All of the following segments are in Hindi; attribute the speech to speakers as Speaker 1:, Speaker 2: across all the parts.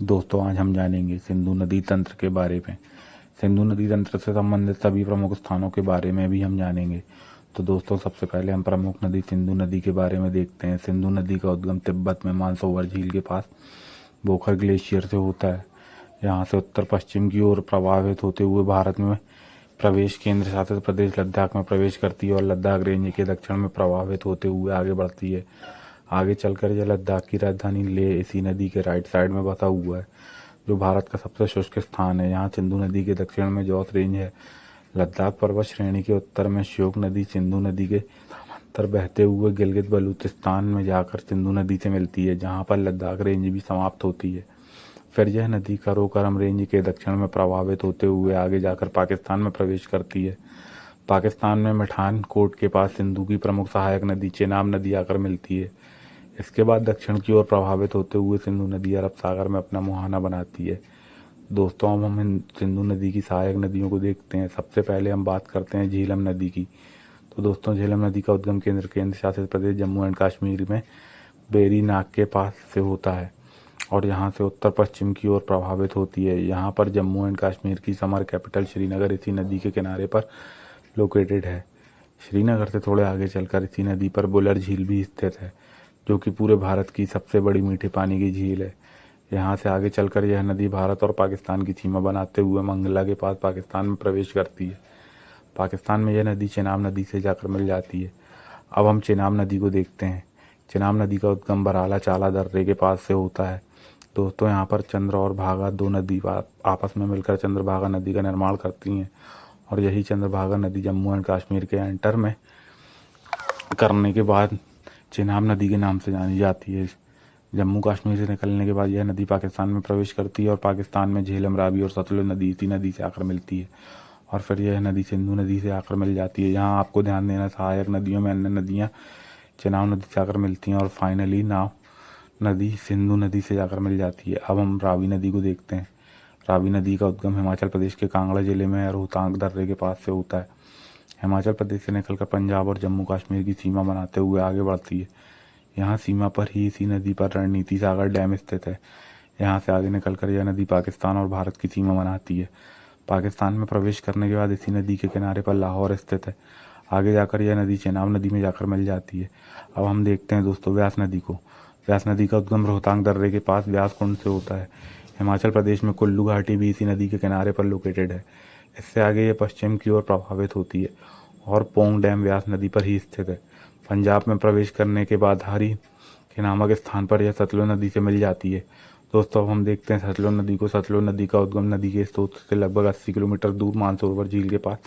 Speaker 1: दोस्तों आज हम जानेंगे सिंधु नदी तंत्र के बारे में। सिंधु नदी तंत्र से संबंधित सभी प्रमुख स्थानों के बारे में भी हम जानेंगे। तो दोस्तों सबसे पहले हम प्रमुख नदी सिंधु नदी के बारे में देखते हैं। सिंधु नदी का उद्गम तिब्बत में मानसरोवर झील के पास बोखर ग्लेशियर से होता है। यहाँ से उत्तर पश्चिम की ओर प्रवाहित होते हुए भारत में प्रवेश केंद्र शासित प्रदेश लद्दाख में प्रवेश करती है और लद्दाख रेंज के दक्षिण में प्रवाहित होते हुए आगे बढ़ती है। आगे चलकर यह लद्दाख की राजधानी लेह इसी नदी के राइट साइड में बसा हुआ है, जो भारत का सबसे शुष्क स्थान है। यहाँ सिंधु नदी के दक्षिण में जौस रेंज है। लद्दाख पर्वत श्रेणी के उत्तर में श्योक नदी सिंधु नदी के समांतर बहते हुए गिलगित बलूचिस्तान में जाकर सिंधु नदी से मिलती है, जहाँ पर लद्दाख रेंज भी समाप्त होती है। फिर यह नदी कराकोरम रेंज के दक्षिण में प्रवाहित होते हुए आगे जाकर पाकिस्तान में प्रवेश करती है। पाकिस्तान में मिठान कोट के पास सिंधु की प्रमुख सहायक नदी चेनाब नदी आकर मिलती है। इसके बाद दक्षिण की ओर प्रवाहित होते हुए सिंधु नदी अरब सागर में अपना मुहाना बनाती है। दोस्तों अब हम सिंधु नदी की सहायक नदियों को देखते हैं। सबसे पहले हम बात करते हैं झीलम नदी की। तो दोस्तों झेलम नदी का उद्गम केंद्र शासित प्रदेश जम्मू एंड कश्मीर में बेरी नाग के पास से होता है और यहाँ से उत्तर पश्चिम की ओर प्रवाहित होती है। यहाँ पर जम्मू एंड कश्मीर की समर कैपिटल श्रीनगर इसी नदी के किनारे पर लोकेटेड है। श्रीनगर से थोड़े आगे चलकर इसी नदी पर बुलर झील भी स्थित है, जो कि पूरे भारत की सबसे बड़ी मीठे पानी की झील है। यहाँ से आगे चलकर यह नदी भारत और पाकिस्तान की सीमा बनाते हुए मंगला के पास पाकिस्तान में प्रवेश करती है। पाकिस्तान में यह नदी चेनाब नदी से जाकर मिल जाती है। अब हम चेनाब नदी को देखते हैं। चेनाब नदी का उद्गम बराला चाला दर्रे के पास से होता है। दोस्तों यहाँ पर चंद्र और भागा दो नदी आपस में मिलकर चंद्रभागा नदी का निर्माण करती हैं और यही चंद्रभागा नदी जम्मू एंड कश्मीर के एंटर में करने के बाद चेनाब नदी के नाम से जानी जाती है। जम्मू कश्मीर से निकलने के बाद यह नदी पाकिस्तान में प्रवेश करती है और पाकिस्तान में झेलम रावी और सतलुज नदी इसी नदी से आकर मिलती है और फिर यह नदी सिंधु नदी से आकर मिल जाती है। यहाँ आपको ध्यान देना सहायक नदियों में अन्य नदियाँ चेनाब नदी से आकर मिलती हैं और फाइनली नाव नदी सिंधु नदी से जाकर मिल जाती है। अब हम रावी नदी को देखते हैं। रावी नदी का उद्गम हिमाचल प्रदेश के कांगड़ा जिले में रोहतांग दर्रे के पास से होता है। हिमाचल प्रदेश से निकलकर पंजाब और जम्मू कश्मीर की सीमा बनाते हुए आगे बढ़ती है। यहाँ सीमा पर ही इसी नदी पर रणनीति सागर डैम स्थित है। यहाँ से आगे निकलकर यह नदी पाकिस्तान और भारत की सीमा बनाती है। पाकिस्तान में प्रवेश करने के बाद इसी नदी के किनारे पर लाहौर स्थित है। आगे जाकर यह नदी चेनाब नदी में जाकर मिल जाती है। अब हम देखते हैं दोस्तों व्यास नदी को। व्यास नदी का उद्गम रोहतांग दर्रे के पास व्यास कुंड से होता है। हिमाचल प्रदेश में कुल्लू घाटी भी इसी नदी के किनारे पर लोकेटेड है। इससे आगे यह पश्चिम की ओर प्रभावित होती है और पोंग डैम व्यास नदी पर ही स्थित है। पंजाब में प्रवेश करने के बाद हरी के नामक स्थान पर यह सतलुज नदी से मिल जाती है। दोस्तों अब हम देखते हैं सतलुज नदी को। सतलुज नदी का उद्गम नदी के स्रोत से लगभग 80 किलोमीटर दूर मानसरोवर झील के पास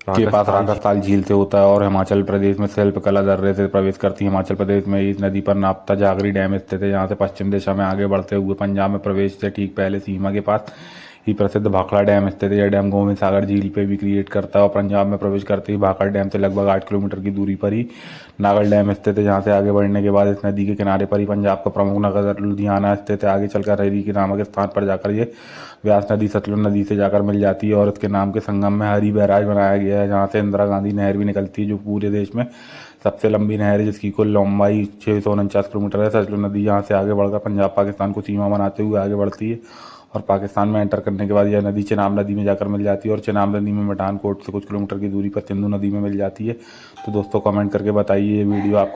Speaker 1: राकसताल झील से होता है और हिमाचल प्रदेश में शिल्पकला दर्रे से प्रवेश करती है। हिमाचल प्रदेश में इस नदी पर नापता जागरी डैम स्थित है। यहाँ से पश्चिम दिशा में आगे बढ़ते हुए पंजाब में प्रवेश से ठीक पहले सीमा के पास ही प्रसिद्ध भाखड़ा डैम स्थित है। यह डैम गोविंद सागर झील पे भी क्रिएट करता है और पंजाब में प्रवेश करते ही भाखड़ा डैम से लगभग 8 किलोमीटर की दूरी पर ही नागल डैम स्थित है। यहाँ से आगे बढ़ने के बाद इस नदी के किनारे पर ही पंजाब का प्रमुख नगर लुधियाना स्थित है। आगे चलकर हरी के नामक स्थान पर जाकर ये व्यास नदी सतलुज नदी से जाकर मिल जाती है और इसके नाम के संगम में हरी बैराज बनाया गया है, जहाँ से इंदिरा गांधी नहर भी निकलती है, जो पूरे देश में सबसे लंबी नहर है, जिसकी कुल लंबाई 649 किलोमीटर है। सतलुज नदी यहाँ से आगे बढ़कर पंजाब पाकिस्तान को सीमा बनाते हुए आगे बढ़ती है और पाकिस्तान में एंटर करने के बाद यह नदी चेनाब नदी में जाकर मिल जाती है और चेनाब नदी में मिठान कोट से कुछ किलोमीटर की दूरी पर सिंधु नदी में मिल जाती है। तो दोस्तों कमेंट करके बताइए ये वीडियो आपको